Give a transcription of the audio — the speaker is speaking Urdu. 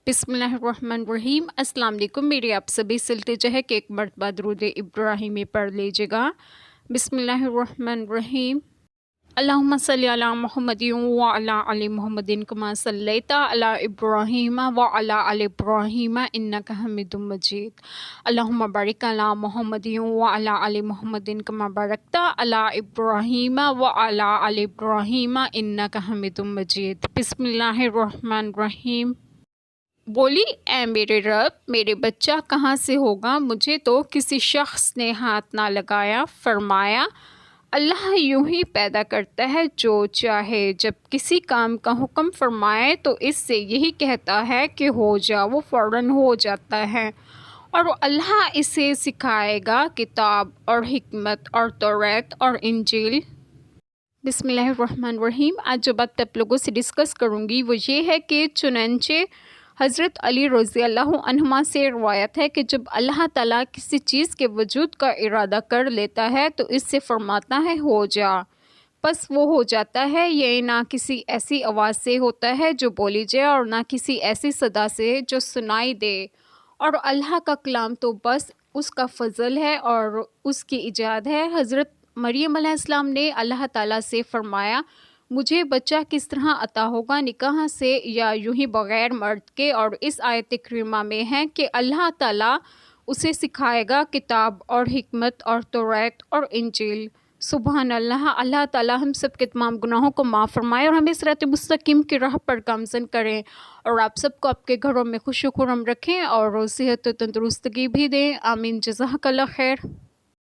بسم اللہ الرحمن الرحیم۔ السلام علیکم۔ میری آپ سبھی سے التجا ہے کہ ایک مرتبہ درود ابراہیمی پڑھ لیجیے گا۔ بسم اللہ الرحمن الرحیم۔ اللہم صلی علی محمد وعلی آل محمد کما صلیت علی ابراہیم وعلی آل ابراہیم انک حمید مجید۔ اللہم بارک علی محمد وعلی آل محمد کما بارکت علی ابراہیم وعلی آل ابراہیم انک حمید مجید۔ بسم اللہ الرحمن الرحیم۔ بولی اے میرے رب، میرے بچہ کہاں سے ہوگا؟ مجھے تو کسی شخص نے ہاتھ نہ لگایا۔ فرمایا اللہ یوں ہی پیدا کرتا ہے جو چاہے، جب کسی کام کا حکم فرمائے تو اس سے یہی کہتا ہے کہ ہو جا، وہ فوراً ہو جاتا ہے، اور اللہ اسے سکھائے گا کتاب اور حکمت اور توریت اور انجیل۔ بسم اللہ الرحمن الرحیم۔ آج جو بات آپ لوگوں سے ڈسکس کروں گی وہ یہ ہے کہ چنانچہ حضرت علی رضی اللہ عنہما سے روایت ہے کہ جب اللہ تعالیٰ کسی چیز کے وجود کا ارادہ کر لیتا ہے تو اس سے فرماتا ہے ہو جا، پس وہ ہو جاتا ہے۔ یہ نہ کسی ایسی آواز سے ہوتا ہے جو بولی جائے اور نہ کسی ایسی صدا سے جو سنائی دے، اور اللہ کا کلام تو بس اس کا فضل ہے اور اس کی ایجاد ہے۔ حضرت مریم علیہ السلام نے اللہ تعالیٰ سے فرمایا مجھے بچہ کس طرح عطا ہوگا، نکاح سے یا یوں ہی بغیر مرد کے؟ اور اس آیت کریمہ میں ہے کہ اللہ تعالیٰ اسے سکھائے گا کتاب اور حکمت اور توریت اور انجیل۔ سبحان اللہ۔ اللہ تعالیٰ ہم سب کے تمام گناہوں کو معاف فرمائے اور ہمیں صراط مستقیم کی راہ پر گامزن کریں، اور آپ سب کو آپ کے گھروں میں خوش و خرم رکھیں اور صحت و تندرستگی بھی دیں۔ آمین۔ جزاک اللہ خیر۔